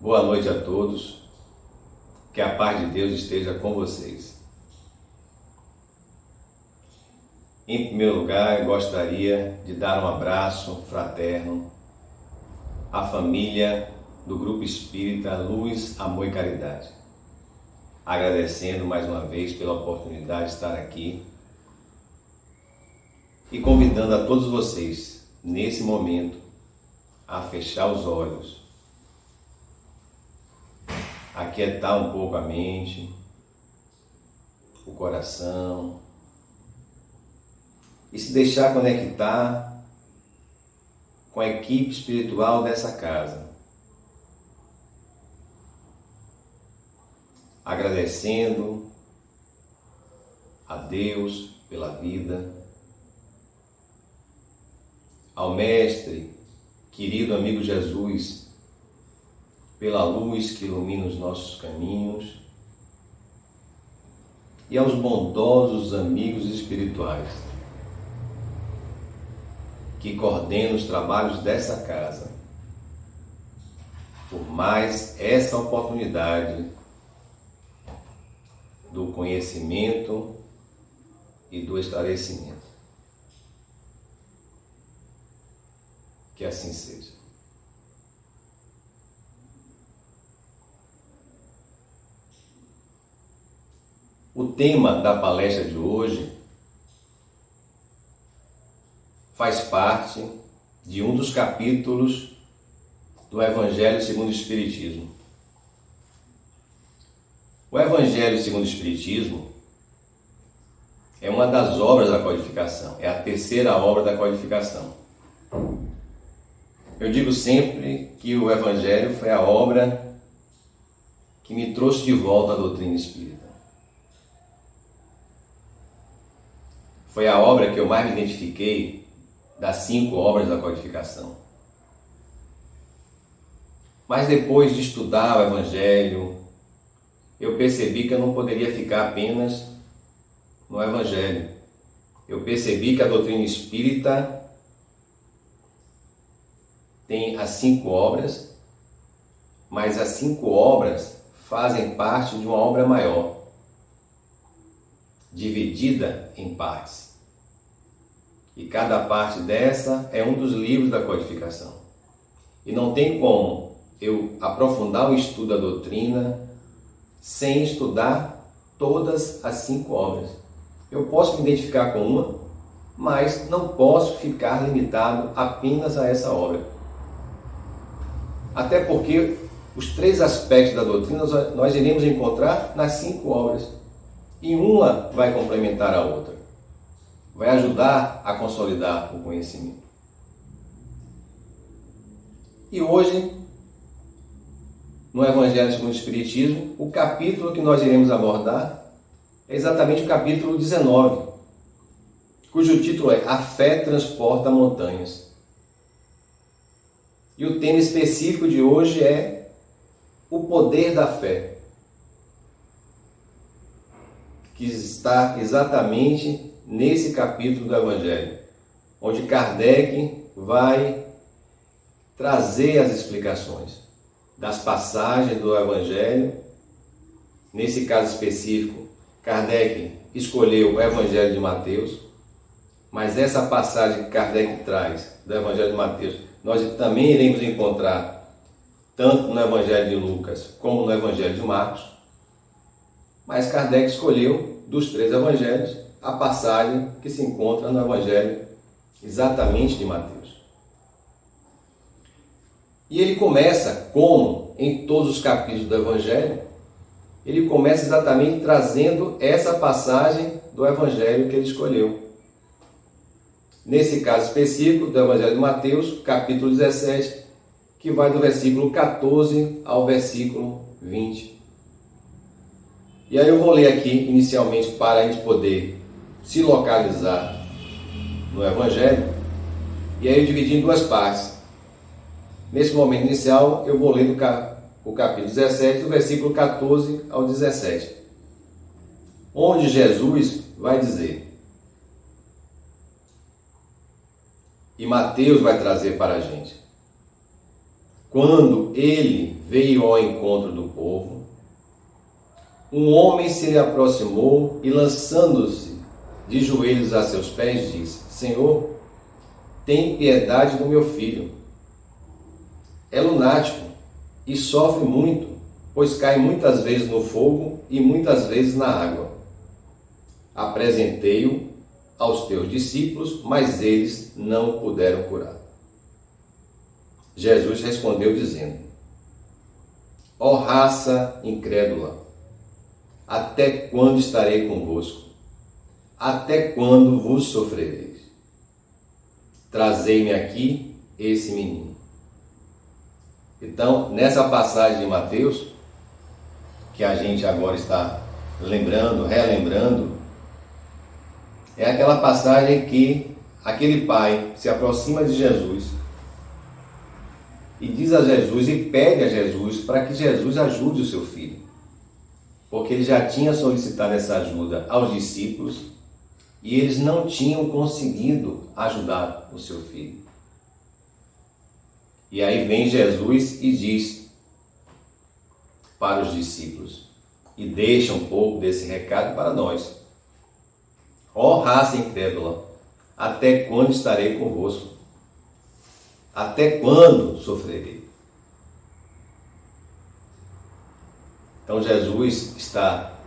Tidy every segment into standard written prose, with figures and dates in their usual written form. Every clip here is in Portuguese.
Boa noite a todos, que a paz de Deus esteja com vocês. Em primeiro lugar, eu gostaria de dar um abraço fraterno à família do Grupo Espírita Luz, Amor e Caridade. Agradecendo mais uma vez pela oportunidade de estar aqui e convidando a todos vocês, nesse momento, a fechar os olhos, aquietar um pouco a mente, o coração e se deixar conectar com a equipe espiritual dessa casa. Agradecendo a Deus pela vida, ao Mestre, querido amigo Jesus, pela luz que ilumina os nossos caminhos, e aos bondosos amigos espirituais que coordenam os trabalhos dessa casa, por mais essa oportunidade do conhecimento e do esclarecimento. Que assim seja. O tema da palestra de hoje faz parte de um dos capítulos do Evangelho segundo o Espiritismo. O Evangelho segundo o Espiritismo é uma das obras da codificação, é a terceira obra da codificação. Eu digo sempre que o Evangelho foi a obra que me trouxe de volta à doutrina espírita. Foi a obra que eu mais me identifiquei das 5 obras da codificação. Mas depois de estudar o Evangelho, eu percebi que eu não poderia ficar apenas no Evangelho. Eu percebi que a doutrina espírita tem as 5 obras, mas as 5 obras fazem parte de uma obra maior, dividida em partes. E cada parte dessa é um dos livros da codificação. E não tem como eu aprofundar o estudo da doutrina sem estudar todas as 5 obras. Eu posso me identificar com uma, mas não posso ficar limitado apenas a essa obra. Até porque os 3 aspectos da doutrina nós iremos encontrar nas 5 obras. E uma vai complementar a outra. Vai ajudar a consolidar o conhecimento. E hoje, no Evangelho segundo o Espiritismo, o capítulo que nós iremos abordar é exatamente o capítulo 19, cujo título é A Fé Transporta Montanhas. E o tema específico de hoje é o poder da fé, que está exatamente nesse capítulo do Evangelho, onde Kardec vai trazer as explicações das passagens do Evangelho. Nesse caso específico, Kardec escolheu o Evangelho de Mateus, mas essa passagem que Kardec traz do Evangelho de Mateus, nós também iremos encontrar tanto no Evangelho de Lucas como no Evangelho de Marcos, mas Kardec escolheu dos 3 evangelhos a passagem que se encontra no Evangelho exatamente de Mateus. E ele começa, como em todos os capítulos do Evangelho, ele começa exatamente trazendo essa passagem do Evangelho que ele escolheu. Nesse caso específico do Evangelho de Mateus, capítulo 17, que vai do versículo 14 ao versículo 20. E aí eu vou ler aqui inicialmente para a gente poder se localizar no Evangelho, e aí eu dividi em 2 partes. Nesse momento inicial eu vou ler o capítulo 17, do versículo 14 ao 17, onde Jesus vai dizer, e Mateus vai trazer para a gente: quando ele veio ao encontro do povo, um homem se lhe aproximou e, lançando-se de joelhos a seus pés, disse: Senhor, tem piedade do meu filho. É lunático e sofre muito, pois cai muitas vezes no fogo e muitas vezes na água. Apresentei-o aos teus discípulos, mas eles não o puderam curar. Jesus respondeu dizendo: Ó raça incrédula, até quando estarei convosco? Até quando vos sofrereis? Trazei-me aqui esse menino. Então, nessa passagem de Mateus, que a gente agora está lembrando, relembrando, é aquela passagem que aquele pai se aproxima de Jesus e diz a Jesus e pede a Jesus para que Jesus ajude o seu filho. Porque ele já tinha solicitado essa ajuda aos discípulos e eles não tinham conseguido ajudar o seu filho. E aí vem Jesus e diz para os discípulos, e deixa um pouco desse recado para nós: Ó raça incrédula, até quando estarei convosco? Até quando sofrerei? Então Jesus está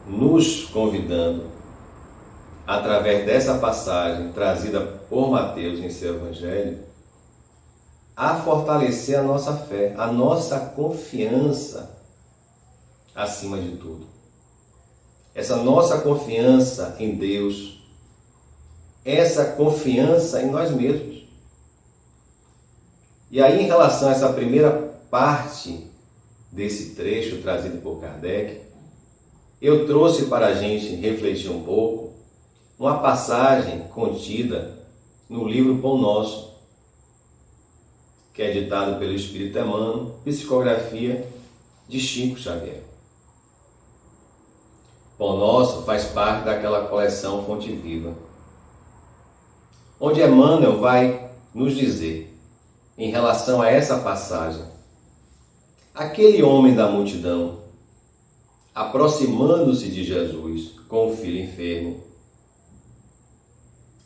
nos convidando, através dessa passagem trazida por Mateus em seu Evangelho, a fortalecer a nossa fé, a nossa confiança acima de tudo. Essa nossa confiança em Deus, essa confiança em nós mesmos. E aí, em relação a essa primeira parte desse trecho trazido por Kardec, eu trouxe para a gente refletir um pouco uma passagem contida no livro Pão Nosso, que é editado pelo Espírito Emmanuel, psicografia de Chico Xavier. Pão Nosso faz parte daquela coleção Fonte Viva, onde Emmanuel vai nos dizer, em relação a essa passagem, aquele homem da multidão, aproximando-se de Jesus com o filho enfermo,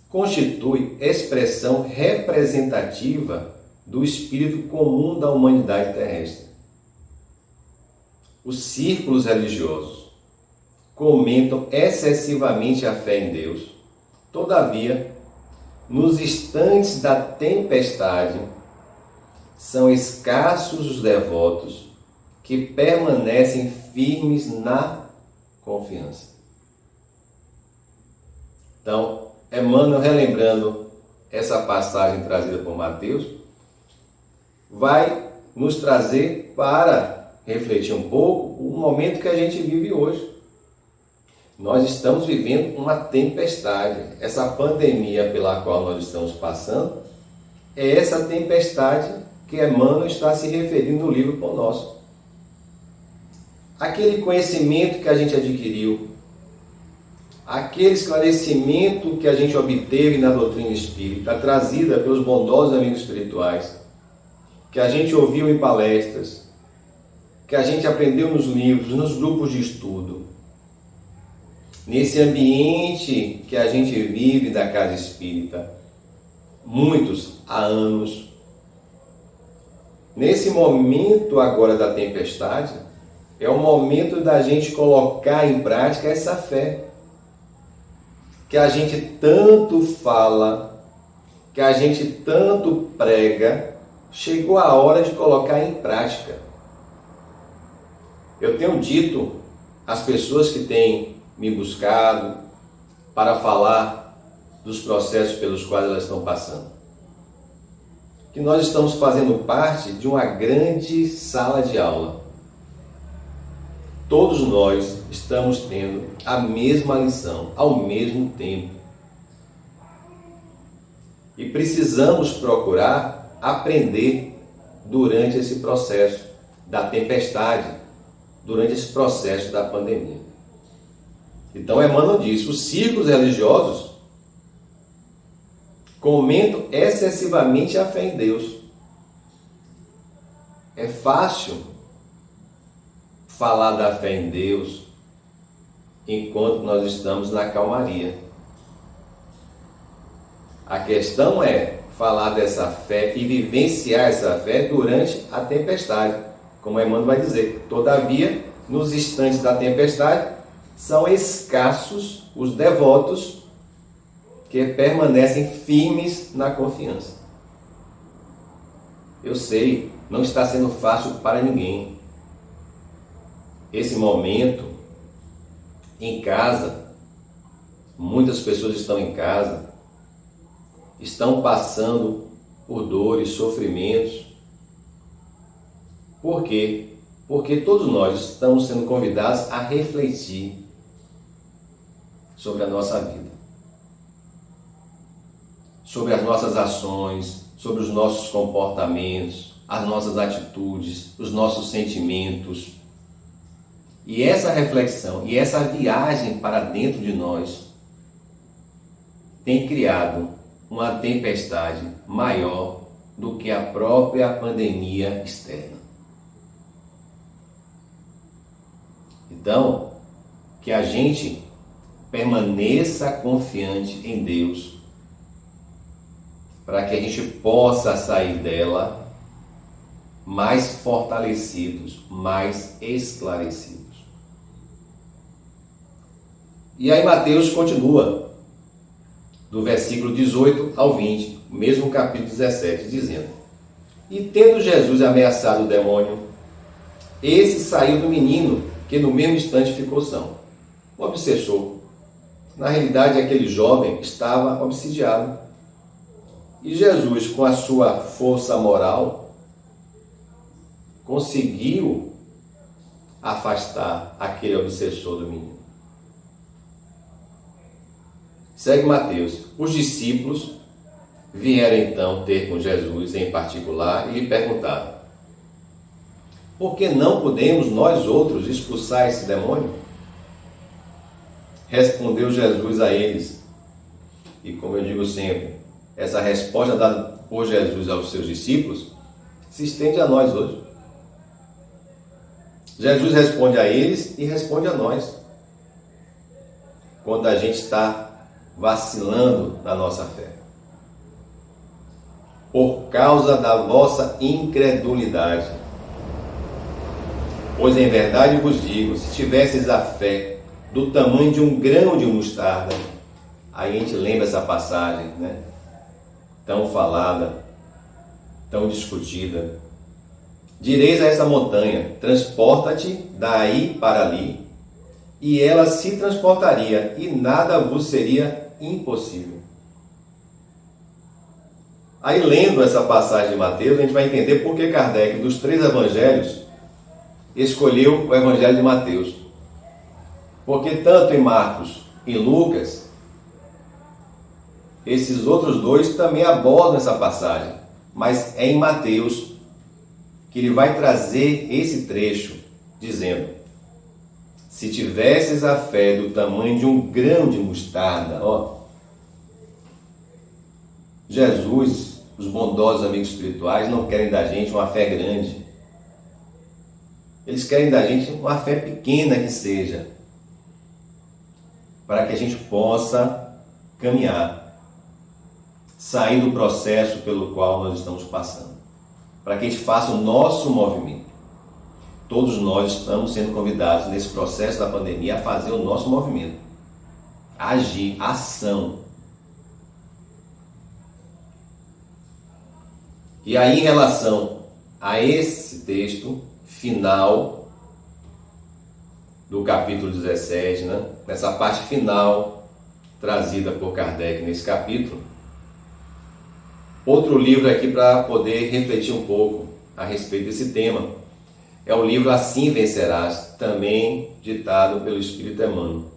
constitui expressão representativa do espírito comum da humanidade terrestre. Os círculos religiosos comentam excessivamente a fé em Deus. Todavia, nos instantes da tempestade, são escassos os devotos que permanecem firmes na confiança. Então, Emmanuel, relembrando essa passagem trazida por Mateus, vai nos trazer para refletir um pouco o momento que a gente vive hoje. Nós estamos vivendo uma tempestade. Essa pandemia pela qual nós estamos passando é essa tempestade que Emmanuel está se referindo no livro Pão Nosso. Aquele conhecimento que a gente adquiriu, aquele esclarecimento que a gente obteve na doutrina espírita, trazida pelos bondosos amigos espirituais, que a gente ouviu em palestras, que a gente aprendeu nos livros, nos grupos de estudo, nesse ambiente que a gente vive da casa espírita, muitos há anos. Nesse momento agora da tempestade, é o momento da gente colocar em prática essa fé que a gente tanto fala, que a gente tanto prega. Chegou a hora de colocar em prática. Eu tenho dito às pessoas que têm me buscado para falar dos processos pelos quais elas estão passando, que nós estamos fazendo parte de uma grande sala de aula. Todos nós estamos tendo a mesma lição ao mesmo tempo. E precisamos procurar aprender durante esse processo da tempestade, durante esse processo da pandemia. Então, Emmanuel diz, os círculos religiosos comentam excessivamente a fé em Deus. É fácil falar da fé em Deus enquanto nós estamos na calmaria. A questão é falar dessa fé e vivenciar essa fé durante a tempestade. Como Emmanuel vai dizer, todavia, nos instantes da tempestade, são escassos os devotos que permanecem firmes na confiança. Eu sei, não está sendo fácil para ninguém. Esse momento, em casa, muitas pessoas estão em casa, estão passando por dores, sofrimentos. Por quê? Porque todos nós estamos sendo convidados a refletir sobre a nossa vida, sobre as nossas ações, sobre os nossos comportamentos, as nossas atitudes, os nossos sentimentos. E essa reflexão e essa viagem para dentro de nós tem criado uma tempestade maior do que a própria pandemia externa. Então, que a gente permaneça confiante em Deus, para que a gente possa sair dela mais fortalecidos, mais esclarecidos. E aí Mateus continua, do versículo 18 ao 20, mesmo capítulo 17, dizendo: E tendo Jesus ameaçado o demônio, esse saiu do menino, que no mesmo instante ficou são. O obsessor, na realidade aquele jovem, estava obsidiado. E Jesus, com a sua força moral, conseguiu afastar aquele obsessor do menino. Segue Mateus. Os discípulos vieram então ter com Jesus em particular e lhe perguntaram: Por que não podemos nós outros expulsar esse demônio? Respondeu Jesus a eles. E como eu digo sempre, essa resposta dada por Jesus aos seus discípulos se estende a nós hoje. Jesus responde a eles e responde a nós. Quando a gente está vacilando na nossa fé. Por causa da vossa incredulidade. Pois em verdade vos digo, se tivesseis a fé do tamanho de um grão de mostarda, aí a gente lembra essa passagem, né? Tão falada, tão discutida. Direis a essa montanha, transporta-te daí para ali, e ela se transportaria, e nada vos seria impossível. Aí, lendo essa passagem de Mateus, a gente vai entender por que Kardec, dos 3 evangelhos, escolheu o evangelho de Mateus. Porque tanto em Marcos e em Lucas, esses outros 2 também abordam essa passagem. Mas é em Mateus que ele vai trazer esse trecho, dizendo: Se tivesses a fé do tamanho de um grão de mostarda, Jesus, os bondosos amigos espirituais, não querem da gente uma fé grande. Eles querem da gente uma fé pequena que seja, para que a gente possa caminhar, sair do processo pelo qual nós estamos passando, para que a gente faça o nosso movimento. Todos nós estamos sendo convidados nesse processo da pandemia a fazer o nosso movimento, a agir, ação. E aí, em relação a esse texto final do capítulo 17, né? Nessa parte final trazida por Kardec nesse capítulo, outro livro aqui para poder refletir um pouco a respeito desse tema é o livro Assim Vencerás, também ditado pelo Espírito Emmanuel.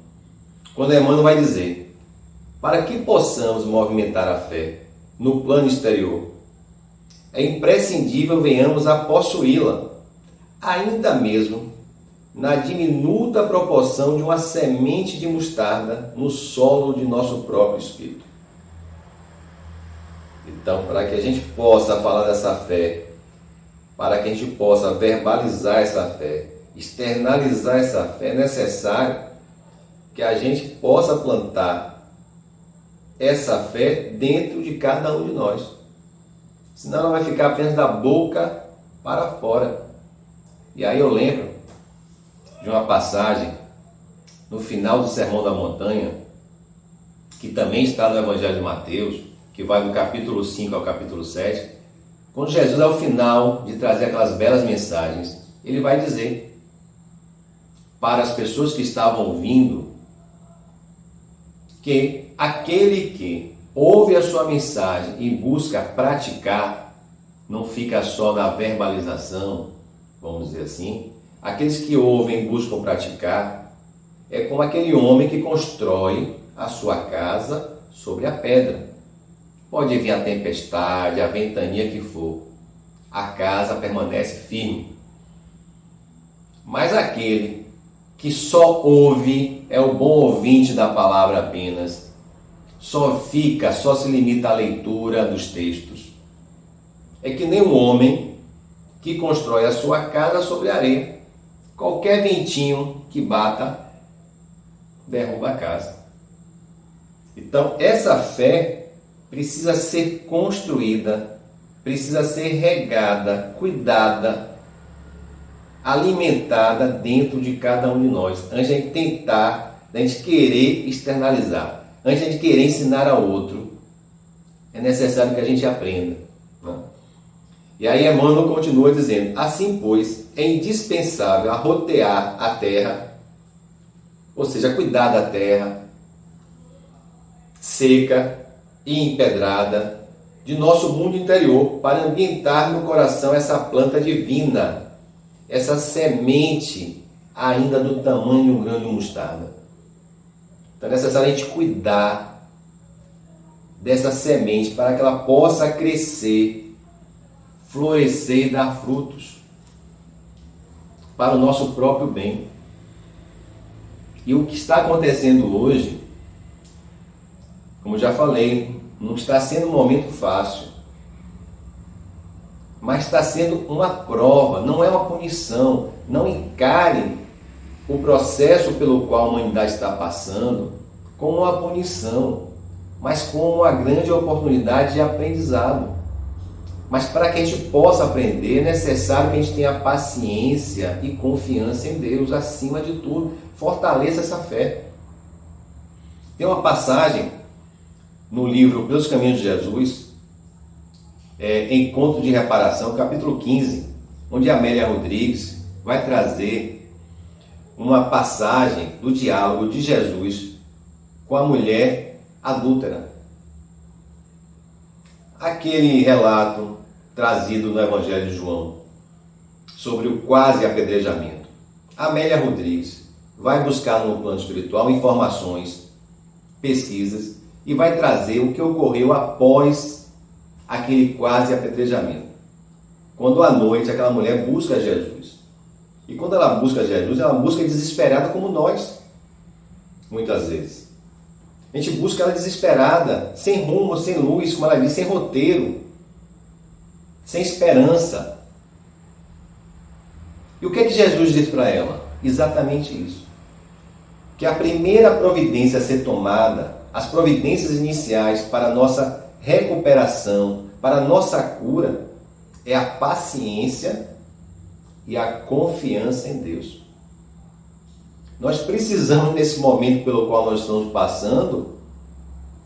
Quando Emmanuel vai dizer: para que possamos movimentar a fé no plano exterior, é imprescindível venhamos a possuí-la, ainda mesmo na diminuta proporção de uma semente de mostarda no solo de nosso próprio espírito. Então, para que a gente possa falar dessa fé, para que a gente possa verbalizar essa fé, externalizar essa fé, é necessário que a gente possa plantar essa fé dentro de cada um de nós. Senão ela vai ficar apenas da boca para fora. E aí eu lembro de uma passagem no final do Sermão da Montanha, que também está no Evangelho de Mateus, que vai do capítulo 5 ao capítulo 7, quando Jesus, ao final de trazer aquelas belas mensagens, ele vai dizer para as pessoas que estavam ouvindo que aquele que ouve a sua mensagem e busca praticar, não fica só na verbalização, vamos dizer assim. Aqueles que ouvem e buscam praticar é como aquele homem que constrói a sua casa sobre a pedra. Pode vir a tempestade, a ventania que for, a casa permanece firme. Mas aquele que só ouve, é o bom ouvinte da palavra apenas, só se limita à leitura dos textos. É que nem um homem que constrói a sua casa sobre a areia. Qualquer ventinho que bata, derruba a casa. Então, essa fé precisa ser construída, precisa ser regada, cuidada, alimentada dentro de cada um de nós, antes de a gente tentar, a gente querer externalizar, antes de a gente querer ensinar ao outro, é necessário que a gente aprenda. Né? E aí Emmanuel continua dizendo: assim, pois, é indispensável arrotear a terra, ou seja, cuidar da terra seca e empedrada de nosso mundo interior, para ambientar no coração essa planta divina, essa semente ainda do tamanho de um grão de mostarda. Então é necessário a gente cuidar dessa semente para que ela possa crescer, florescer e dar frutos para o nosso próprio bem. E o que está acontecendo hoje, como já falei, não está sendo um momento fácil, mas está sendo uma prova, não é uma punição. Não encarem o processo pelo qual a humanidade está passando como uma punição, mas como uma grande oportunidade de aprendizado. Mas para que a gente possa aprender, é necessário que a gente tenha paciência e confiança em Deus, acima de tudo. Fortaleça essa fé. Tem uma passagem no livro Pelos Caminhos de Jesus, Encontro de Reparação, capítulo 15, onde Amélia Rodrigues vai trazer uma passagem do diálogo de Jesus com a mulher adúltera. Aquele relato trazido no Evangelho de João sobre o quase apedrejamento. Amélia Rodrigues vai buscar no plano espiritual informações, pesquisas, e vai trazer o que ocorreu após aquele quase apedrejamento. Quando à noite aquela mulher busca Jesus. E quando ela busca Jesus, ela busca desesperada como nós, muitas vezes. A gente busca ela desesperada, sem rumo, sem luz, como ela diz, sem roteiro, sem esperança. E o que é que Jesus diz para ela? Exatamente isso. Que a primeira providência a ser tomada, as providências iniciais para a nossa recuperação, para a nossa cura, é a paciência e a confiança em Deus. Nós precisamos, nesse momento pelo qual nós estamos passando,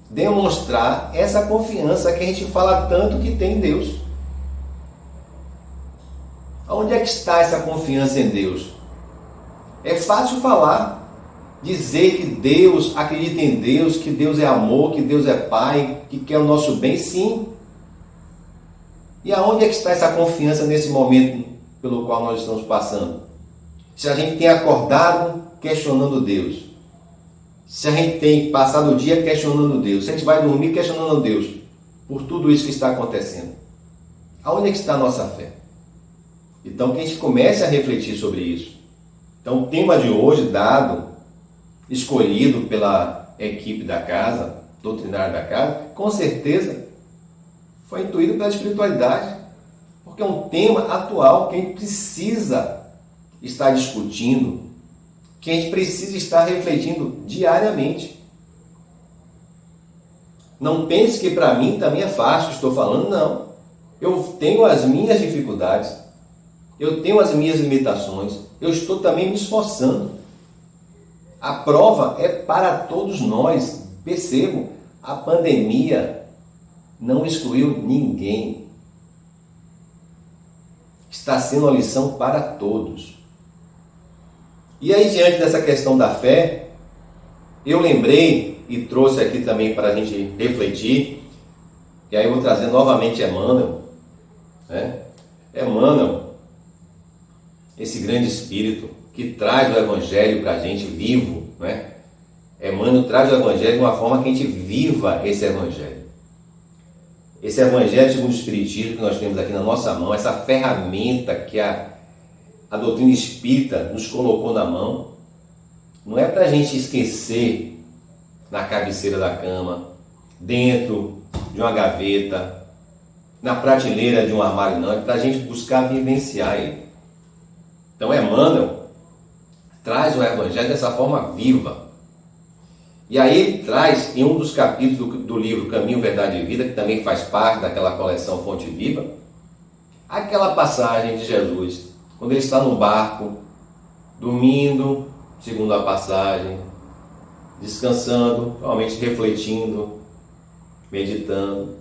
demonstrar essa confiança que a gente fala tanto que tem em Deus. Onde é que está essa confiança em Deus? É fácil falar, dizer que Deus, acredita em Deus, que Deus é amor, que Deus é Pai, que quer o nosso bem, sim. E aonde é que está essa confiança nesse momento pelo qual nós estamos passando? Se a gente tem acordado questionando Deus, se a gente tem passado o dia questionando Deus, se a gente vai dormir questionando Deus, por tudo isso que está acontecendo, aonde é que está a nossa fé? Então que a gente comece a refletir sobre isso. Então o tema de hoje dado, escolhido pela equipe da casa, doutrinária da casa, com certeza foi intuído pela espiritualidade, Porque é um tema atual que a gente precisa estar discutindo, que a gente precisa estar refletindo diariamente. Não pense que para mim também é fácil o que estou falando, não. Eu tenho as minhas dificuldades, eu tenho as minhas limitações, eu estou também me esforçando. A prova é para todos nós. Percebo, a pandemia não excluiu ninguém. Está sendo uma lição para todos. E aí, diante dessa questão da fé, eu lembrei e trouxe aqui também para a gente refletir, e aí eu vou trazer novamente Emmanuel, né? Emmanuel, esse grande espírito que traz o Evangelho para a gente vivo, né? Emmanuel traz o Evangelho de uma forma que a gente viva esse Evangelho. Esse Evangelho segundo o Espiritismo que nós temos aqui na nossa mão, essa ferramenta que a doutrina espírita nos colocou na mão, não é para a gente esquecer na cabeceira da cama, dentro de uma gaveta, na prateleira de um armário, não. É para a gente buscar vivenciar ele. Então, Emmanuel traz o Evangelho dessa forma viva. E aí ele traz, em um dos capítulos do livro Caminho, Verdade e Vida, que também faz parte daquela coleção Fonte Viva, aquela passagem de Jesus, quando ele está no barco, dormindo, segundo a passagem, descansando, provavelmente refletindo, meditando.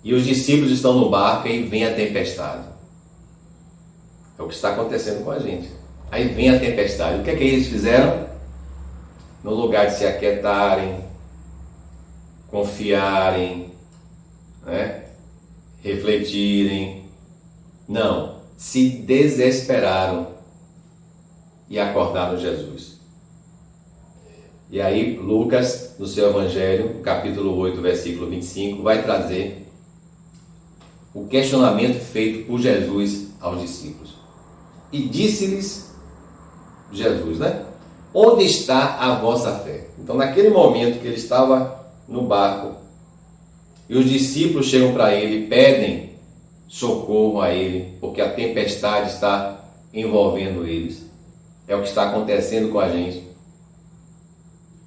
E os discípulos estão no barco e vem a tempestade. É o que está acontecendo com a gente. Aí vem a tempestade. O que é que eles fizeram? No lugar de se aquietarem, confiarem, né? Refletirem. Não, se desesperaram e acordaram Jesus. E aí Lucas, no seu Evangelho, capítulo 8, versículo 25, vai trazer o questionamento feito por Jesus aos discípulos. E disse-lhes Jesus, né? Onde está a vossa fé? Então, naquele momento que ele estava no barco e os discípulos chegam para ele e pedem socorro a ele, porque a tempestade está envolvendo eles. É o que está acontecendo com a gente.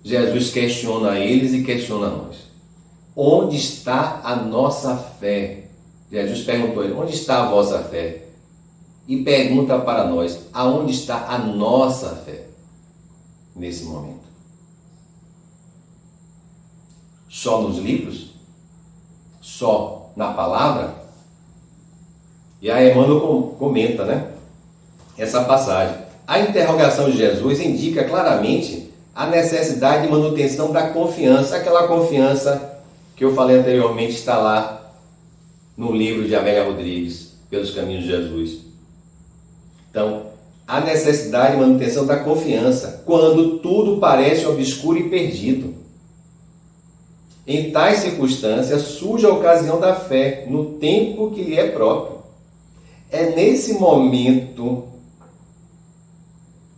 Jesus questiona eles e questiona nós. Onde está a nossa fé? Jesus perguntou a ele, onde está a vossa fé? E pergunta para nós, aonde está a nossa fé nesse momento? Só nos livros? Só na palavra? E aí Emmanuel comenta, né, essa passagem. A interrogação de Jesus indica claramente a necessidade de manutenção da confiança, aquela confiança que eu falei anteriormente está lá no livro de Amélia Rodrigues, Pelos Caminhos de Jesus. Então, a necessidade de manutenção da confiança, quando tudo parece obscuro e perdido. Em tais circunstâncias, surge a ocasião da fé, no tempo que lhe é próprio. É nesse momento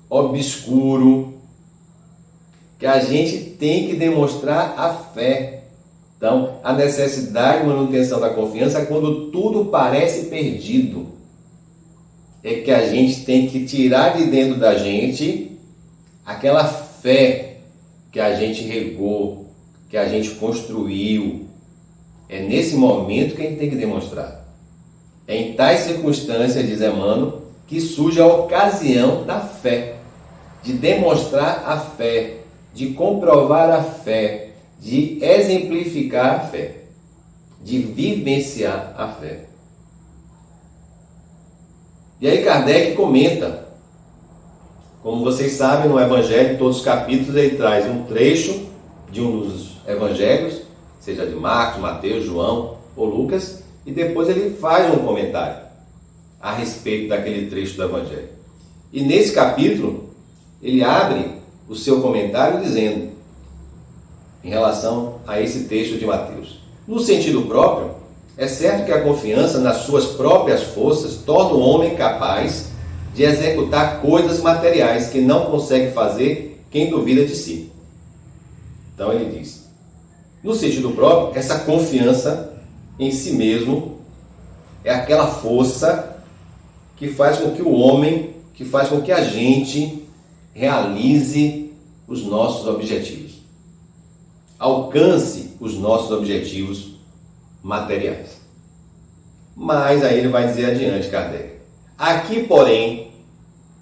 obscuro que a gente tem que demonstrar a fé. Então, a necessidade de manutenção da confiança é quando tudo parece perdido. É que a gente tem que tirar de dentro da gente aquela fé que a gente regou, que a gente construiu. É nesse momento que a gente tem que demonstrar. É em tais circunstâncias, diz Emmanuel, que surge a ocasião da fé, de demonstrar a fé, de comprovar a fé, de exemplificar a fé, de vivenciar a fé. E aí Kardec comenta, como vocês sabem, no Evangelho, em todos os capítulos, ele traz um trecho de um dos Evangelhos, seja de Marcos, Mateus, João ou Lucas, e depois ele faz um comentário a respeito daquele trecho do Evangelho. E nesse capítulo, ele abre o seu comentário dizendo, em relação a esse texto de Mateus, no sentido próprio, é certo que a confiança nas suas próprias forças torna o homem capaz de executar coisas materiais que não consegue fazer quem duvida de si. Então ele diz, no sentido próprio, essa confiança em si mesmo É aquela força que faz com que o homem, que faz com que a gente realize os nossos objetivos. Alcance os nossos objetivos materiais. Mas aí ele vai dizer adiante, Kardec. Aqui, porém,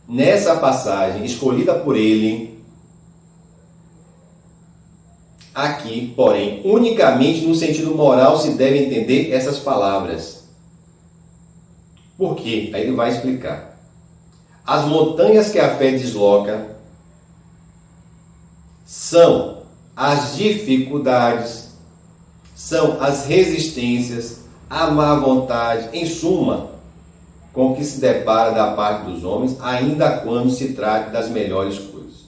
nessa passagem escolhida por ele, aqui, porém, unicamente no sentido moral se deve entender essas palavras. Por quê? Aí ele vai explicar. As montanhas que a fé desloca são as dificuldades, são as resistências, a má vontade, em suma, com que se depara da parte dos homens, ainda quando se trate das melhores coisas.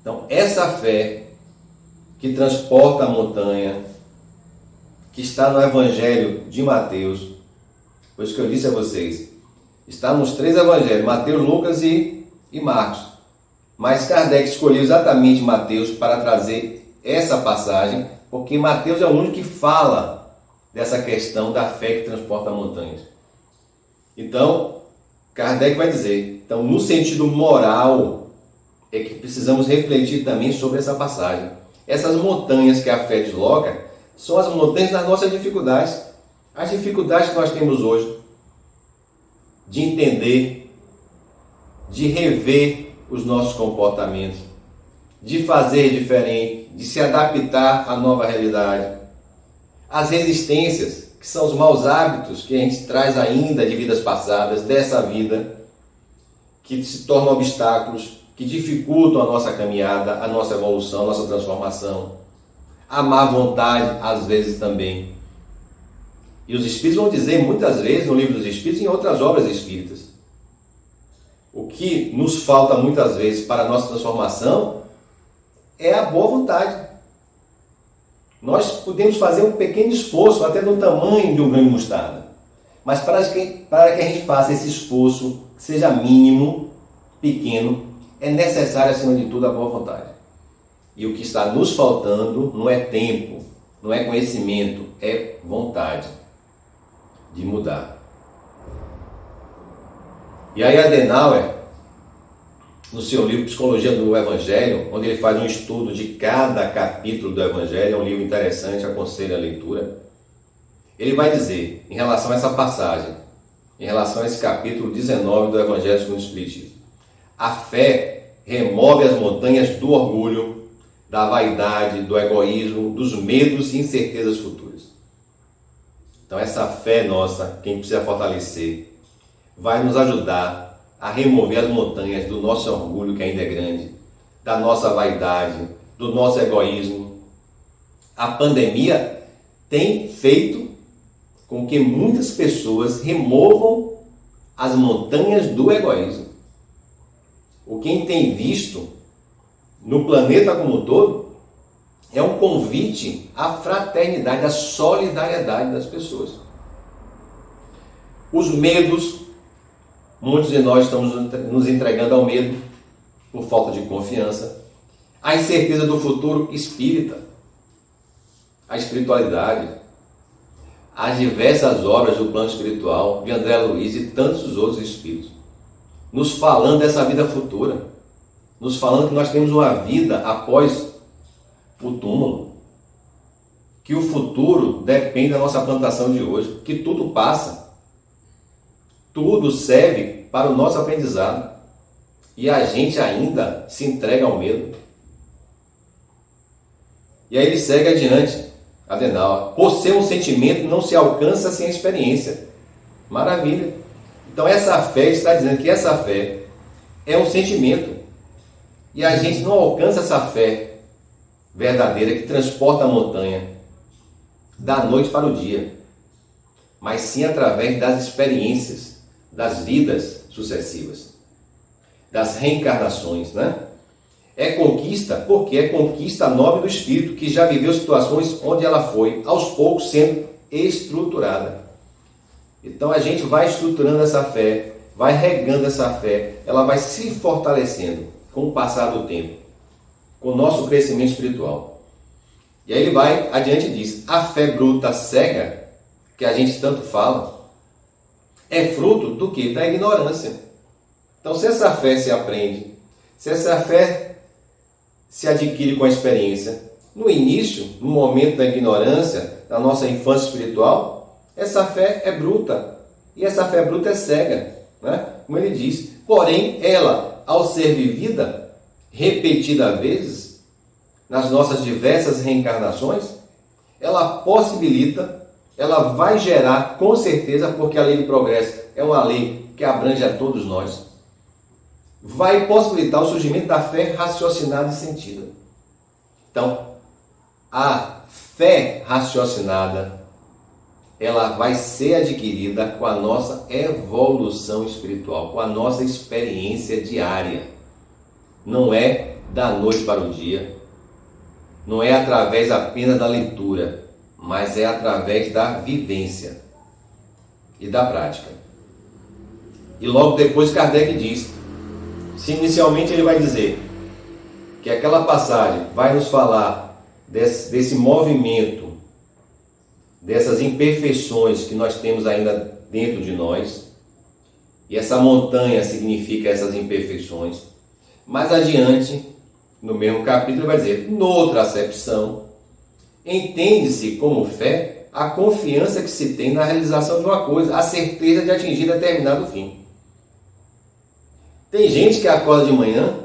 Então, essa fé que transporta a montanha, que está no Evangelho de Mateus, por isso que eu disse a vocês, está nos 3 evangelhos, Mateus, Lucas e Marcos. Mas Kardec escolheu exatamente Mateus para trazer essa passagem, porque Mateus é o único que fala dessa questão da fé que transporta montanhas. Então, Kardec vai dizer, então, no sentido moral, é que precisamos refletir também sobre essa passagem. Essas montanhas que a fé desloca são as montanhas das nossas dificuldades. As dificuldades que nós temos hoje de entender, de rever os nossos comportamentos, de fazer diferente, de se adaptar à nova realidade. As resistências, que são os maus hábitos que a gente traz ainda de vidas passadas, dessa vida, que se tornam obstáculos, que dificultam a nossa caminhada, a nossa evolução, a nossa transformação. A má vontade, às vezes, também. E os Espíritos vão dizer, muitas vezes, no Livro dos Espíritos e em outras obras espíritas, o que nos falta muitas vezes para a nossa transformação é a boa vontade. Nós podemos fazer um pequeno esforço, até do tamanho de um grão de mostarda. Mas para que a gente faça esse esforço, que seja mínimo, pequeno, é necessário, acima de tudo, a boa vontade. E o que está nos faltando não é tempo, não é conhecimento, é vontade de mudar. E aí Adenauer, no seu livro Psicologia do Evangelho, onde ele faz um estudo de cada capítulo do Evangelho, é um livro interessante, aconselho a leitura, ele vai dizer, em relação a essa passagem, em relação a esse capítulo 19 do Evangelho segundo o Espiritismo, a fé remove as montanhas do orgulho, da vaidade, do egoísmo, dos medos e incertezas futuras. Então essa fé nossa, quem precisa fortalecer, vai nos ajudar a remover as montanhas do nosso orgulho, que ainda é grande, da nossa vaidade, do nosso egoísmo. A pandemia tem feito com que muitas pessoas removam as montanhas do egoísmo. O que a gente tem visto no planeta como um todo é um convite à fraternidade, à solidariedade das pessoas. Os medos, muitos de nós estamos nos entregando ao medo por falta de confiança. A incerteza do futuro espírita, a espiritualidade, as diversas obras do plano espiritual de André Luiz e tantos outros espíritos, nos falando dessa vida futura, nos falando que nós temos uma vida após o túmulo, que o futuro depende da nossa plantação de hoje, que tudo passa, tudo serve para o nosso aprendizado, e a gente ainda se entrega ao medo. E aí ele segue adiante, Adenauer, por ser um sentimento não se alcança sem a experiência. Maravilha! Então essa fé, está dizendo que essa fé é um sentimento, e a gente não alcança essa fé verdadeira que transporta a montanha da noite para o dia, mas sim através das experiências, das vidas sucessivas, das reencarnações, né? É conquista, porque é conquista nova do espírito, que já viveu situações onde ela foi, aos poucos, sendo estruturada. Então a gente vai estruturando essa fé, vai regando essa fé, ela vai se fortalecendo com o passar do tempo, com o nosso crescimento espiritual. E aí ele vai adiante e diz, a fé bruta, cega, que a gente tanto fala, é fruto do que? Da ignorância. Então, se essa fé se aprende, se essa fé se adquire com a experiência, no início, no momento da ignorância, da nossa infância espiritual, essa fé é bruta. E essa fé bruta é cega, né? Como ele diz. Porém, ela, ao ser vivida repetidas vezes, nas nossas diversas reencarnações, ela possibilita, ela vai gerar, com certeza, porque a lei do progresso é uma lei que abrange a todos nós, vai possibilitar o surgimento da fé raciocinada e sentida. Então, a fé raciocinada, ela vai ser adquirida com a nossa evolução espiritual, com a nossa experiência diária. Não é da noite para o dia, não é através apenas da leitura, mas é através da vivência e da prática. E logo depois Kardec diz, se inicialmente ele vai dizer que aquela passagem vai nos falar desse movimento, dessas imperfeições que nós temos ainda dentro de nós, e essa montanha significa essas imperfeições. Mais adiante, no mesmo capítulo, ele vai dizer, noutra acepção, entende-se como fé a confiança que se tem na realização de uma coisa, a certeza de atingir determinado fim. Tem gente que acorda de manhã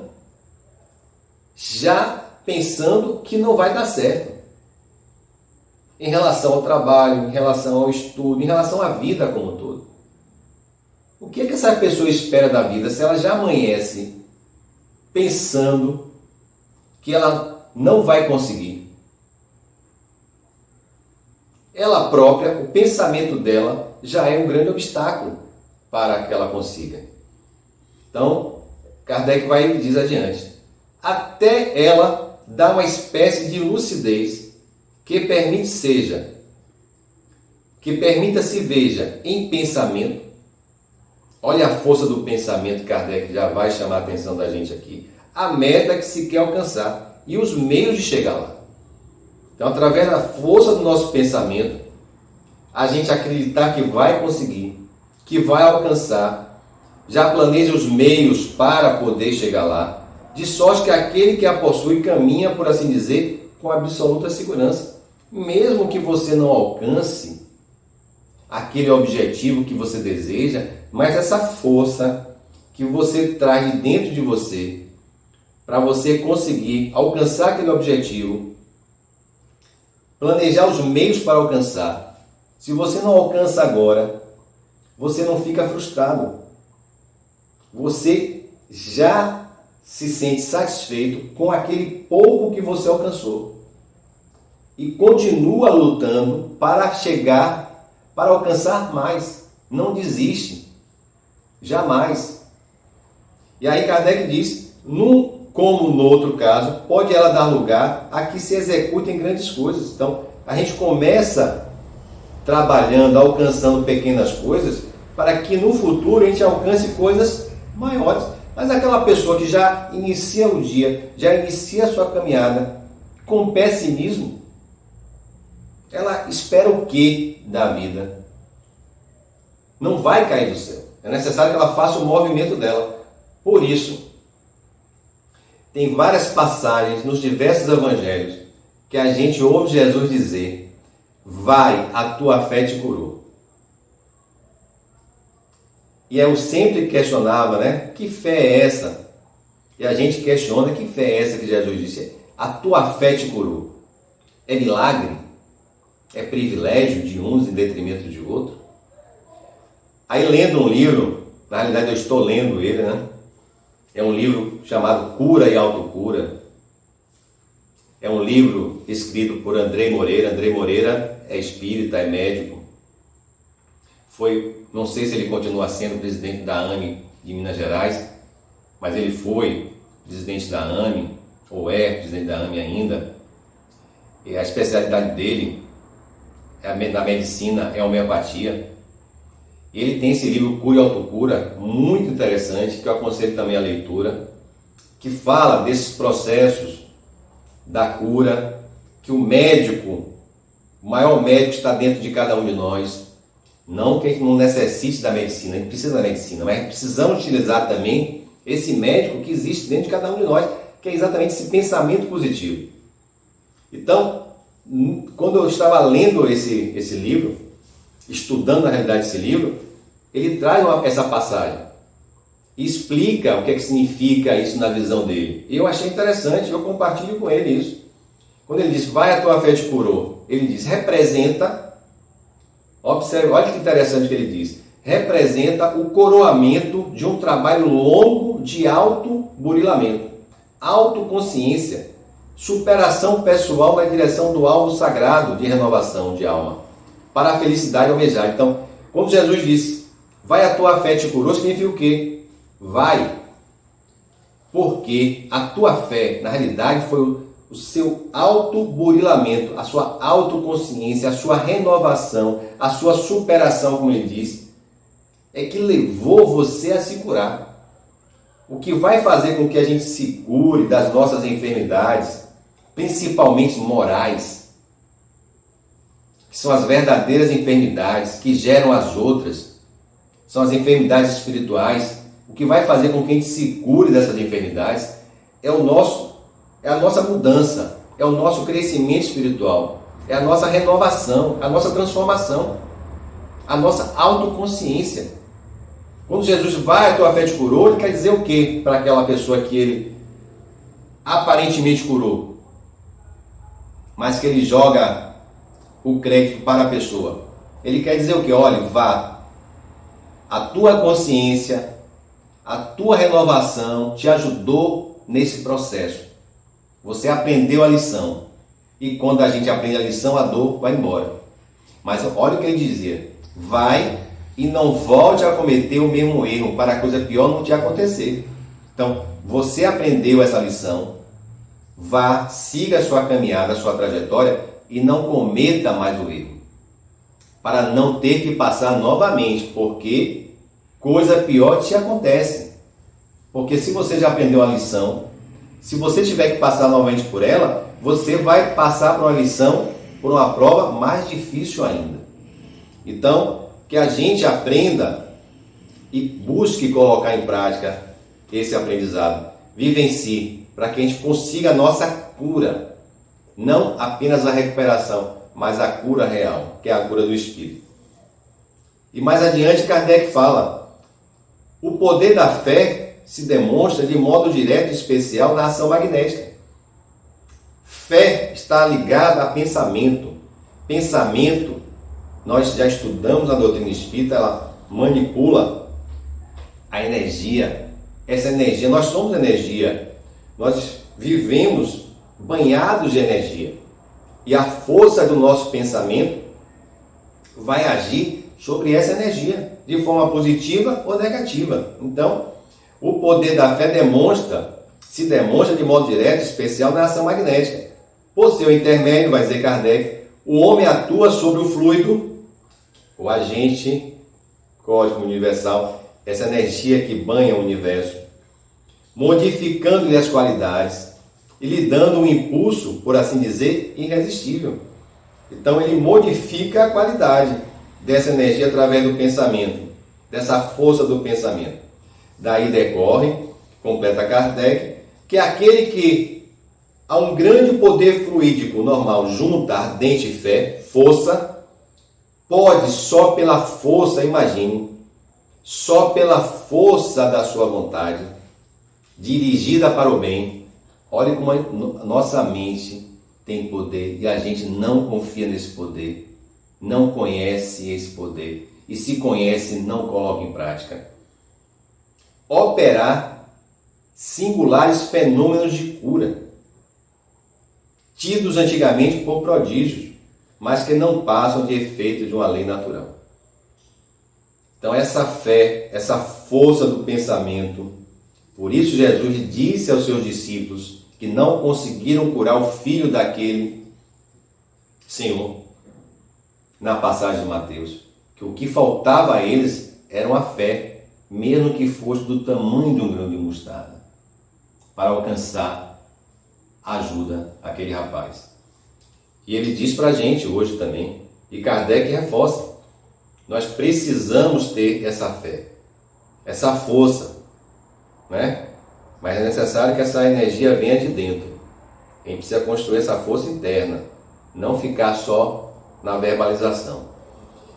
já pensando que não vai dar certo. Em relação ao trabalho, em relação ao estudo, em relação à vida como um todo. O que é que essa pessoa espera da vida se ela já amanhece pensando que ela não vai conseguir? Ela própria, o pensamento dela já é um grande obstáculo para que ela consiga. Então, Kardec vai e diz adiante, até ela dá uma espécie de lucidez que permita se veja em pensamento. Olha a força do pensamento, Kardec já vai chamar a atenção da gente aqui. A meta que se quer alcançar e os meios de chegar lá. Então, através da força do nosso pensamento, a gente acreditar que vai conseguir, que vai alcançar, já planeja os meios para poder chegar lá, de sorte que aquele que a possui caminha, por assim dizer, com absoluta segurança. Mesmo que você não alcance aquele objetivo que você deseja, mas essa força que você traz de dentro de você, para você conseguir alcançar aquele objetivo, planejar os meios para alcançar. Se você não alcança agora, você não fica frustrado. Você já se sente satisfeito com aquele pouco que você alcançou. E continua lutando para chegar, para alcançar mais. Não desiste. Jamais. E aí Kardec diz, como no outro caso, pode ela dar lugar a que se executem grandes coisas. Então, a gente começa trabalhando, alcançando pequenas coisas, para que no futuro a gente alcance coisas maiores. Mas aquela pessoa que já inicia o dia, já inicia a sua caminhada com pessimismo, ela espera o que da vida? Não vai cair do céu. É necessário que ela faça o movimento dela. Por isso, tem várias passagens nos diversos evangelhos que a gente ouve Jesus dizer, vai, a tua fé te curou. E eu sempre questionava, né? Que fé é essa? E a gente questiona, que fé é essa que Jesus disse? A tua fé te curou. É milagre? É privilégio de uns em detrimento de outros? Aí lendo um livro, na realidade eu estou lendo ele, né? É um livro chamado Cura e Autocura. É um livro escrito por André Moreira. André Moreira é espírita, é médico. Não sei se ele continua sendo presidente da AME de Minas Gerais, mas ele foi presidente da AME, ou é presidente da AME ainda. E a especialidade dele na medicina é a homeopatia. Ele tem esse livro Cura e Autocura, muito interessante, que eu aconselho também a leitura, que fala desses processos da cura, que o médico, o maior médico está dentro de cada um de nós. Não que a gente não necessite da medicina, a gente precisa da medicina, mas precisamos utilizar também esse médico que existe dentro de cada um de nós, que é exatamente esse pensamento positivo. Então, quando eu estava lendo esse livro, estudando na realidade esse livro, ele traz essa passagem e explica o que é que significa isso na visão dele. E eu achei interessante, eu compartilho com ele isso. Quando ele diz, vai, a tua fé te curou, ele diz, representa, observe, olha que interessante que ele diz, representa o coroamento de um trabalho longo de autoburilamento, autoconsciência, superação pessoal na direção do alvo sagrado de renovação de alma, para a felicidade almejada. Então, quando Jesus disse, vai, a tua fé te curou, significa o quê? Vai, porque a tua fé, na realidade, foi o seu autoburilamento, a sua autoconsciência, a sua renovação, a sua superação, como ele disse, é que levou você a se curar. O que vai fazer com que a gente se cure das nossas enfermidades, principalmente morais, que são as verdadeiras enfermidades que geram as outras, são as enfermidades espirituais. O que vai fazer com que a gente se cure dessas enfermidades é a nossa mudança, é o nosso crescimento espiritual, é a nossa renovação, a nossa transformação, a nossa autoconsciência. Quando Jesus vai, a tua fé te curou, ele quer dizer o quê para aquela pessoa que ele aparentemente curou, mas que ele joga o crédito para a pessoa? Ele quer dizer o quê? Olha, vá, a tua consciência, a tua renovação te ajudou nesse processo. Você aprendeu a lição. E quando a gente aprende a lição, a dor vai embora. Mas olha o que ele dizia. Vai e não volte a cometer o mesmo erro, para a coisa pior não te acontecer. Então, você aprendeu essa lição. Vá, siga a sua caminhada, a sua trajetória e não cometa mais o erro. Para não ter que passar novamente, porque coisa pior te acontece. Porque se você já aprendeu a lição, se você tiver que passar novamente por ela, você vai passar por uma lição, por uma prova mais difícil ainda. Então, que a gente aprenda e busque colocar em prática esse aprendizado. Vivencie, para que a gente consiga a nossa cura. Não apenas a recuperação, mas a cura real, que é a cura do Espírito. E mais adiante, Kardec fala, o poder da fé se demonstra de modo direto e especial na ação magnética. Fé está ligada a pensamento. Pensamento, nós já estudamos a doutrina espírita, ela manipula a energia. Essa energia, nós somos energia. Nós vivemos banhados de energia. E a força do nosso pensamento vai agir sobre essa energia, de forma positiva ou negativa. Então, o poder da fé se demonstra de modo direto e especial na ação magnética. Por seu intermédio, vai dizer Kardec, o homem atua sobre o fluido, o agente cósmico universal, essa energia que banha o universo, modificando-lhe as qualidades e lhe dando um impulso, por assim dizer, irresistível. Então ele modifica a qualidade dessa energia através do pensamento, dessa força do pensamento. Daí decorre, completa Kardec, que aquele que a um grande poder fluídico normal junta ardente fé, força, pode só pela força, imagine, só pela força da sua vontade, dirigida para o bem. Olhe como a nossa mente tem poder e a gente não confia nesse poder, não conhece esse poder e se conhece, não coloca em prática. Operar singulares fenômenos de cura, tidos antigamente por prodígios, mas que não passam de efeito de uma lei natural. Então essa fé, essa força do pensamento, por isso Jesus disse aos seus discípulos que não conseguiram curar o filho daquele Senhor, na passagem de Mateus, que o que faltava a eles era uma fé, mesmo que fosse do tamanho de um grão de mostarda, para alcançar ajuda àquele rapaz. E ele diz para a gente hoje também, e Kardec reforça, Nós precisamos ter essa fé, essa força, né? Mas é necessário que essa energia venha de dentro. A gente precisa construir essa força interna, não ficar só na verbalização.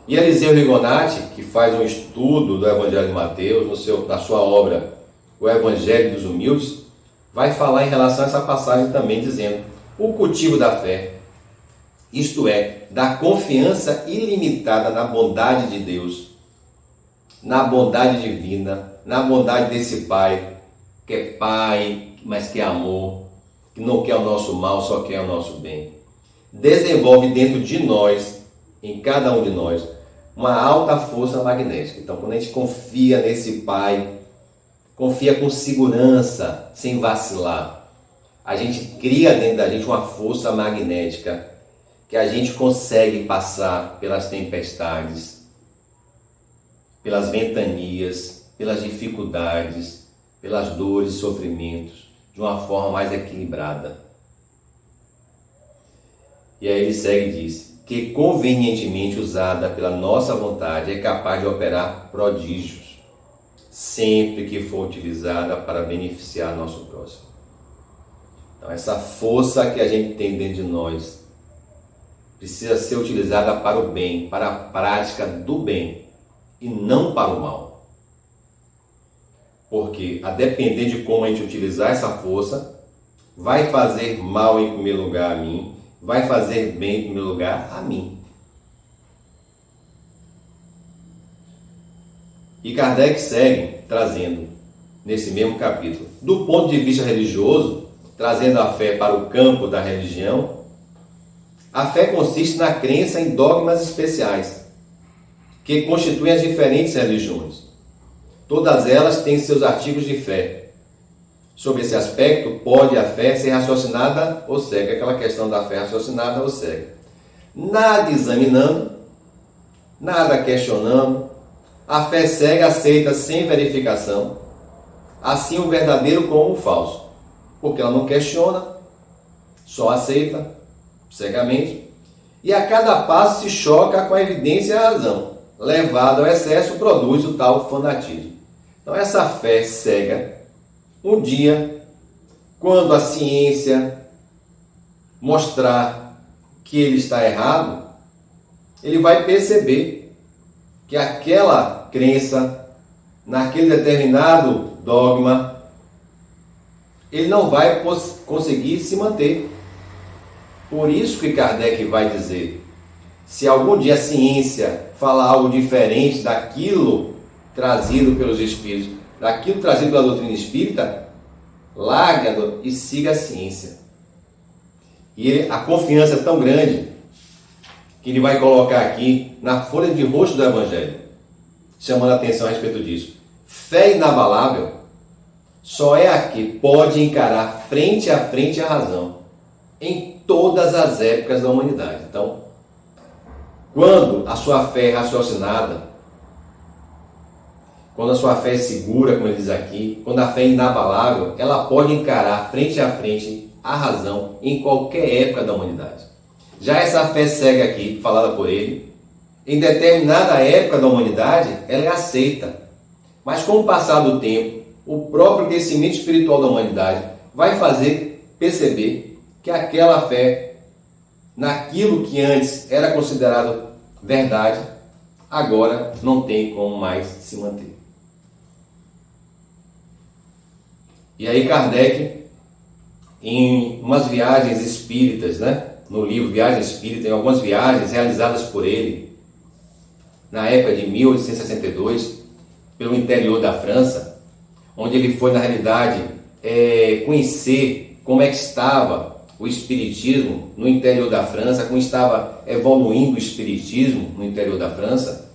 E Eliseu Rigonati, que faz um estudo do Evangelho de Mateus, na sua obra O Evangelho dos Humildes, vai falar em relação a essa passagem também, dizendo: o cultivo da fé, isto é, da confiança ilimitada na bondade de Deus, na bondade divina, na bondade desse Pai, que é Pai, mas que é amor, que não quer o nosso mal, só quer o nosso bem. Desenvolve dentro de nós, em cada um de nós, uma alta força magnética. Então, quando a gente confia nesse Pai, confia com segurança, sem vacilar, a gente cria dentro da gente uma força magnética que a gente consegue passar pelas tempestades, pelas ventanias, pelas dificuldades, pelas dores e sofrimentos, de uma forma mais equilibrada. E aí ele segue e diz que, convenientemente usada pela nossa vontade, é capaz de operar prodígios, sempre que for utilizada para beneficiar nosso próximo. Então, essa força que a gente tem dentro de nós precisa ser utilizada para o bem, para a prática do bem, e não para o mal. Porque, a depender de como a gente utilizar essa força, vai fazer mal em primeiro lugar a mim, vai fazer bem em primeiro lugar a mim. E Kardec segue trazendo, nesse mesmo capítulo, do ponto de vista religioso, trazendo a fé para o campo da religião. A fé consiste na crença em dogmas especiais, que constituem as diferentes religiões. Todas elas têm seus artigos de fé. Sobre esse aspecto, pode a fé ser raciocinada ou cega, aquela questão da fé raciocinada ou cega. Nada examinando, nada questionando, a fé cega aceita sem verificação, assim o verdadeiro como o falso, porque ela não questiona, só aceita cegamente, e a cada passo se choca com a evidência e a razão. Levado ao excesso, produz o tal fanatismo. Então, essa fé cega, um dia, quando a ciência mostrar que ele está errado, ele vai perceber que aquela crença, naquele determinado dogma, ele não vai conseguir se manter. Por isso que Kardec vai dizer: se algum dia a ciência falar algo diferente daquilo trazido pelos espíritos, daquilo trazido pela doutrina espírita, larga e siga a ciência. E a confiança é tão grande que ele vai colocar aqui na folha de rosto do Evangelho, chamando a atenção a respeito disso. Fé inabalável só é a que pode encarar frente a frente a razão em todas as épocas da humanidade. Então, quando a sua fé é raciocinada, quando a sua fé é segura, como ele diz aqui, quando a fé é inabalável, ela pode encarar frente a frente a razão em qualquer época da humanidade. Já essa fé cega aqui, falada por ele, em determinada época da humanidade, ela é aceita. Mas com o passar do tempo, o próprio crescimento espiritual da humanidade vai fazer perceber que aquela fé, naquilo que antes era considerado verdade, agora não tem como mais se manter. E aí Kardec, em umas viagens espíritas, no livro Viagem Espírita, em algumas viagens realizadas por ele, na época de 1862, pelo interior da França, onde ele foi, na realidade, conhecer como é que estava o Espiritismo no interior da França, como estava evoluindo o Espiritismo no interior da França,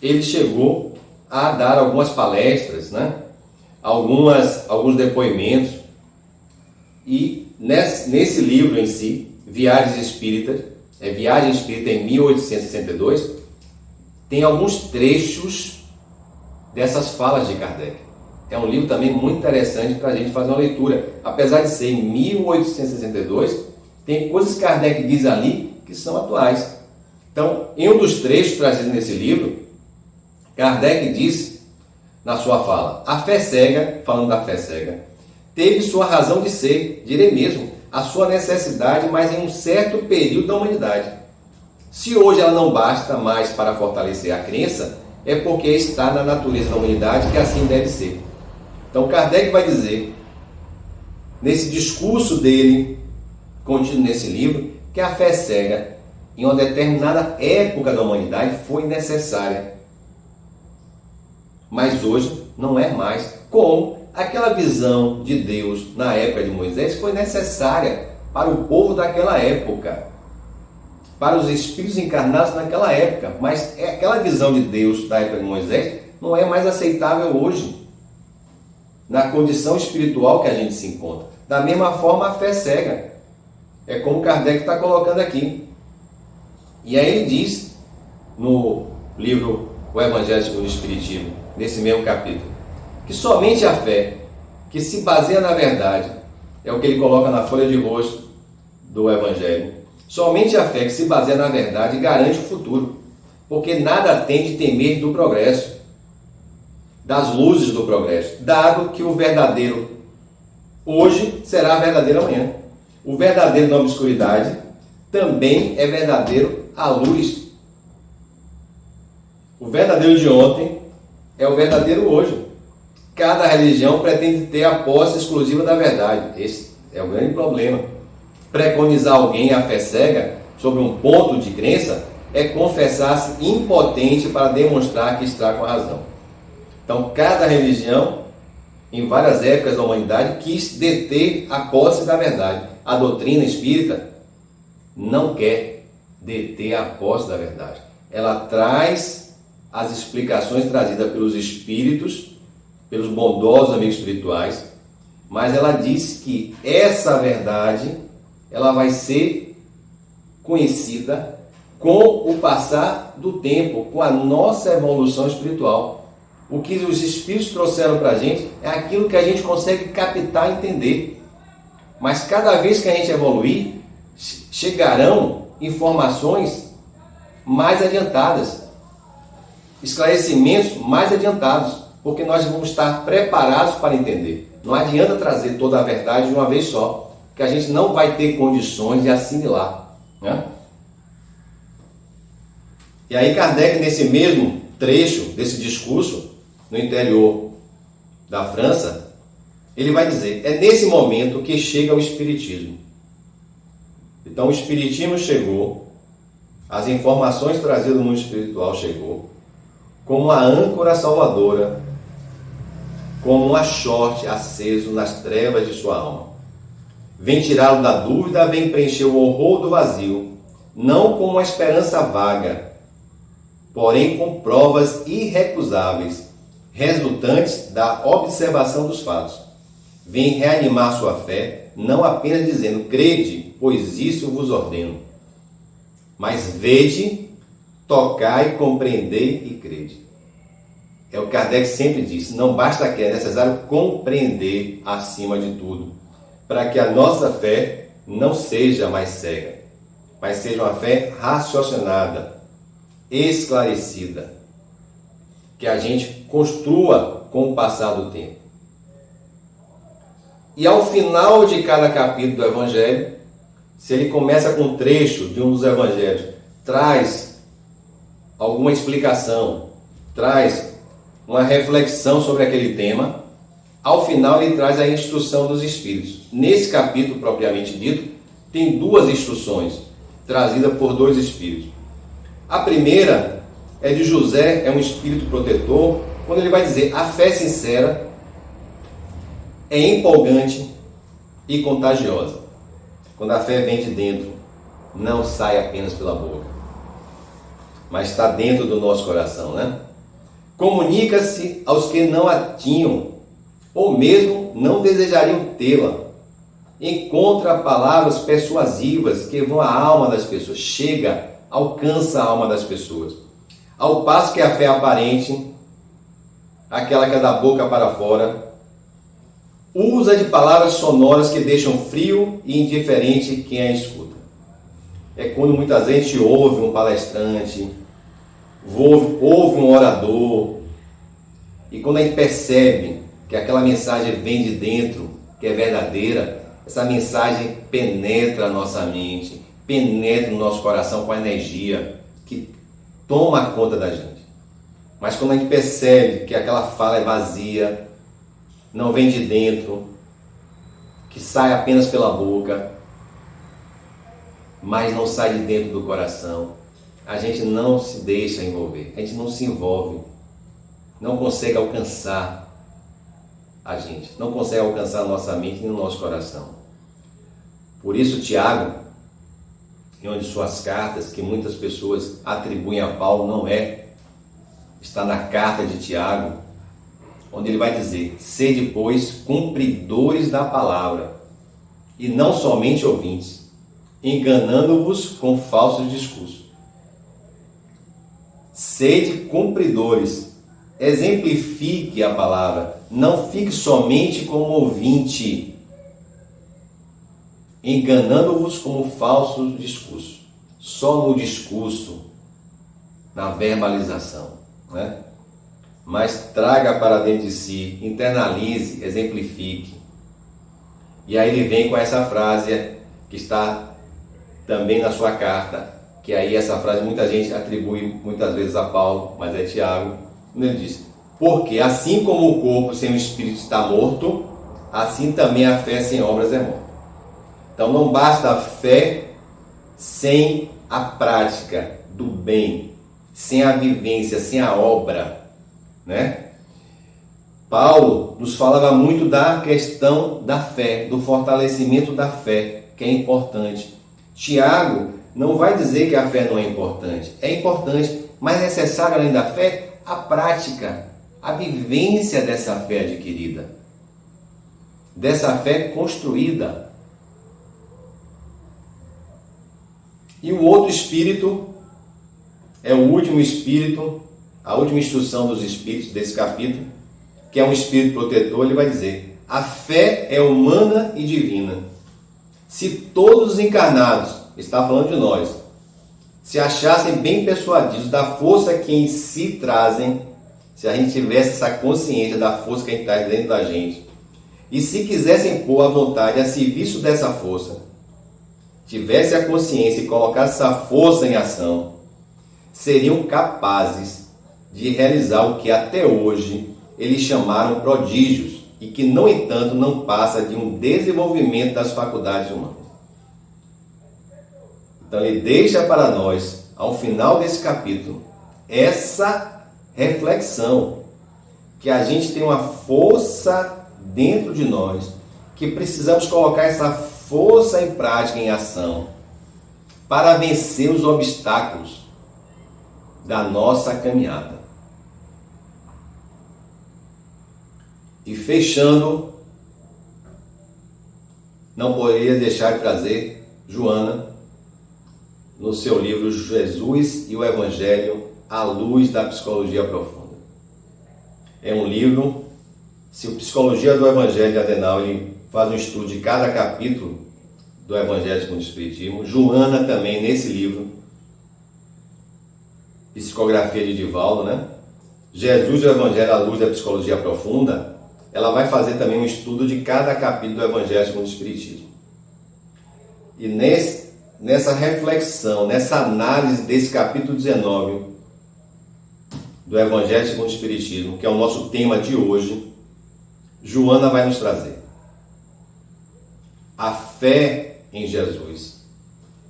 ele chegou a dar algumas palestras, alguns depoimentos, e nesse livro em si, Viagem Espírita em 1862, tem alguns trechos dessas falas de Kardec. É um livro também muito interessante para a gente fazer uma leitura. Apesar de ser em 1862, tem coisas que Kardec diz ali que são atuais. Então, em um dos trechos trazidos nesse livro, Kardec diz, na sua fala, a fé cega, falando da fé cega, teve sua razão de ser, direi mesmo, a sua necessidade, mas em um certo período da humanidade. Se hoje ela não basta mais para fortalecer a crença, é porque está na natureza da humanidade que assim deve ser. Então Kardec vai dizer, nesse discurso dele, contido nesse livro, que a fé cega, em uma determinada época da humanidade, foi necessária. Mas hoje não é mais. Como aquela visão de Deus na época de Moisés foi necessária para o povo daquela época, para os espíritos encarnados naquela época. Mas aquela visão de Deus da época de Moisés não é mais aceitável hoje, na condição espiritual que a gente se encontra. Da mesma forma, a fé cega. É como Kardec está colocando aqui. E aí ele diz, no livro O Evangelho segundo o Espiritismo, nesse mesmo capítulo, que somente a fé, que se baseia na verdade, é o que ele coloca na folha de rosto do Evangelho, somente a fé que se baseia na verdade garante o futuro, porque nada tem de temer do progresso, das luzes do progresso, dado que o verdadeiro hoje será verdadeiro amanhã. O verdadeiro na obscuridade também é verdadeiro à luz. O verdadeiro de ontem é o verdadeiro hoje. Cada religião pretende ter a posse exclusiva da verdade. Esse é o grande problema. Preconizar alguém a fé cega sobre um ponto de crença é confessar-se impotente para demonstrar que está com a razão. Então, cada religião, em várias épocas da humanidade, quis deter a posse da verdade. A doutrina espírita não quer deter a posse da verdade. Ela traz as explicações trazidas pelos espíritos, pelos bondosos amigos espirituais, mas ela diz que essa verdade ela vai ser conhecida com o passar do tempo, com a nossa evolução espiritual. O que os espíritos trouxeram para a gente é aquilo que a gente consegue captar e entender. Mas cada vez que a gente evoluir, chegarão informações mais adiantadas, esclarecimentos mais adiantados, porque nós vamos estar preparados para entender. Não adianta trazer toda a verdade de uma vez só, que a gente não vai ter condições de assimilar, né? E aí Kardec, nesse mesmo trecho desse discurso, no interior da França, ele vai dizer, é nesse momento que chega o Espiritismo. Então o Espiritismo chegou, as informações trazidas do mundo espiritual chegou, como uma âncora salvadora, como um achorte aceso nas trevas de sua alma. Vem tirá-lo da dúvida, vem preencher o horror do vazio, não com uma esperança vaga, porém com provas irrecusáveis, resultantes da observação dos fatos. Vem reanimar sua fé, não apenas dizendo, crede, pois isso vos ordeno, mas vede, tocai, compreendei e crede. É o que Kardec sempre disse, não basta crer, é necessário compreender acima de tudo, para que a nossa fé não seja mais cega, mas seja uma fé raciocinada, esclarecida, que a gente construa com o passar do tempo. E ao final de cada capítulo do Evangelho, se ele começa com um trecho de um dos Evangelhos, traz alguma explicação, traz uma reflexão sobre aquele tema, ao final ele traz a instrução dos Espíritos. Nesse capítulo propriamente dito, tem duas instruções trazidas por dois Espíritos. A primeira é de José, é um Espírito protetor, quando ele vai dizer, a fé sincera é empolgante e contagiosa. Quando a fé vem de dentro, não sai apenas pela boca, mas está dentro do nosso coração, né? Comunica-se aos que não a tinham, ou mesmo não desejariam tê-la. Encontra palavras persuasivas que vão à alma das pessoas, chega, alcança a alma das pessoas. Ao passo que a fé aparente, aquela que é da boca para fora, usa de palavras sonoras que deixam frio e indiferente quem a escuta. é quando muitas vezes a gente ouve um palestrante, ouve um orador, e quando a gente percebe que aquela mensagem vem de dentro, que é verdadeira, essa mensagem penetra a nossa mente, penetra no nosso coração com a energia que toma conta da gente. Mas quando a gente percebe que aquela fala é vazia, não vem de dentro, que sai apenas pela boca, mas não sai de dentro do coração, a gente não se deixa envolver, a gente não se envolve, não consegue alcançar a gente, não consegue alcançar a nossa mente e o nosso coração. Por isso, Tiago, em uma de suas cartas, que muitas pessoas atribuem a Paulo, não é, está na carta de Tiago, onde ele vai dizer: sede, pois, cumpridores da palavra, e não somente ouvintes, enganando-vos com falsos discursos. Sede cumpridores, exemplifique a palavra, não fique somente como ouvinte, enganando-vos com falsos discursos. Só no discurso, na verbalização, né? Mas traga para dentro de si, internalize, exemplifique. E aí ele vem com essa frase que está também na sua carta, que aí essa frase muita gente atribui muitas vezes a Paulo, mas é Tiago, quando ele diz: porque assim como o corpo sem o espírito está morto, assim também a fé sem obras é morta. Então não basta a fé sem a prática do bem, sem a vivência, sem a obra, né? Paulo nos falava muito da questão da fé, do fortalecimento da fé, que é importante. Tiago não vai dizer que a fé não é importante, mas é necessário, além da fé, a prática, a vivência dessa fé adquirida, dessa fé construída. E o outro espírito é o último espírito, a última instrução dos espíritos desse capítulo, que é um espírito protetor. Ele vai dizer: a fé é humana e divina. Se todos os encarnados, está falando de nós, se achassem bem persuadidos da força que em si trazem, se a gente tivesse essa consciência da força que a gente traz dentro da gente, e se quisessem pôr a vontade a serviço dessa força, tivesse a consciência e colocasse essa força em ação, seriam capazes de realizar o que até hoje eles chamaram prodígios, e que, no entanto, não passa de um desenvolvimento das faculdades humanas. Então ele deixa para nós, ao final desse capítulo, essa reflexão, que a gente tem uma força dentro de nós, que precisamos colocar essa força em prática, em ação, para vencer os obstáculos da nossa caminhada. E fechando, não poderia deixar de trazer Joana, no seu livro Jesus e o Evangelho à luz da psicologia profunda. É um livro, se o Psicologia do Evangelho de Adenauer ele faz um estudo de cada capítulo do Evangelho segundo o Espiritismo, Joana também, nesse livro, Psicografia de Divaldo, né? Jesus e o Evangelho à luz da psicologia profunda, ela vai fazer também um estudo de cada capítulo do Evangelho segundo o Espiritismo. E nessa reflexão, nessa análise desse capítulo 19 do Evangelho segundo o Espiritismo, que é o nosso tema de hoje, Joana vai nos trazer a fé em Jesus.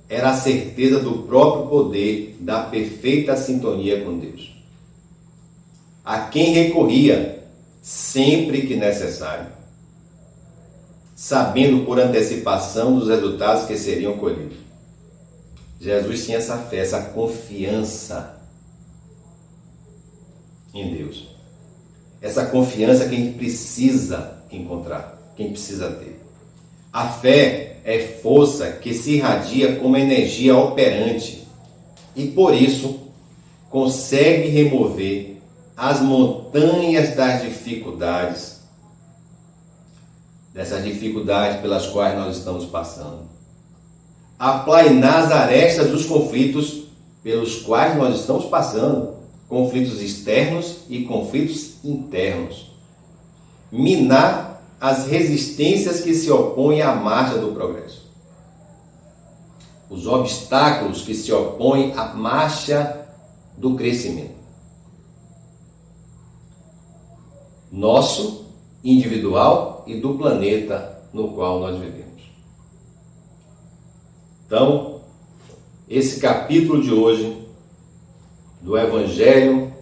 Era a certeza do próprio poder, da perfeita sintonia com Deus, a quem recorria sempre que necessário, sabendo por antecipação dos resultados que seriam colhidos. Jesus tinha essa fé, essa confiança em Deus. Essa confiança que a gente precisa encontrar, que a gente precisa ter. A fé é força que se irradia como energia operante e, por isso, consegue remover as montanhas das dificuldades, dessas dificuldades pelas quais nós estamos passando. aplainar as arestas dos conflitos pelos quais nós estamos passando, conflitos externos e conflitos internos. Minar as resistências que se opõem à marcha do progresso. Os obstáculos que se opõem à marcha do crescimento. Nosso, individual e do planeta no qual nós vivemos. Então, esse capítulo de hoje do Evangelho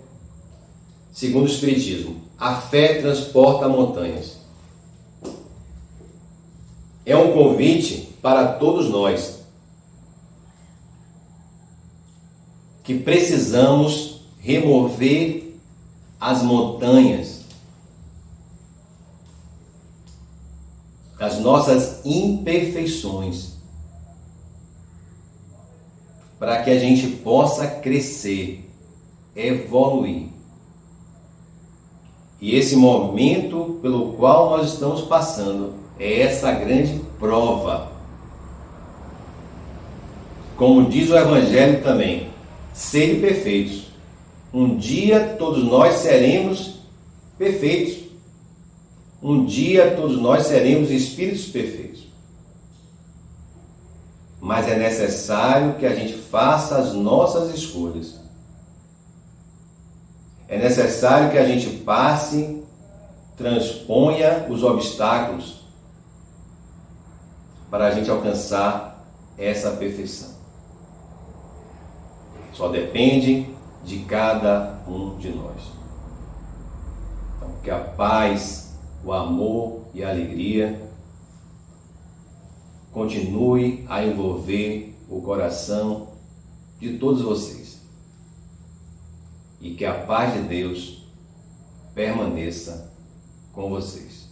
segundo o Espiritismo, a fé transporta montanhas. É um convite para todos nós que precisamos remover as montanhas das nossas imperfeições, para que a gente possa crescer, evoluir. E esse momento pelo qual nós estamos passando é essa grande prova. Como diz o Evangelho também, sede perfeitos. Um dia todos nós seremos perfeitos. Um dia todos nós seremos espíritos perfeitos. Mas é necessário que a gente faça as nossas escolhas. É necessário que a gente passe, transponha os obstáculos para a gente alcançar essa perfeição. Só depende de cada um de nós. Então, que a paz, o amor e a alegria continue a envolver o coração de todos vocês. E que a paz de Deus permaneça com vocês.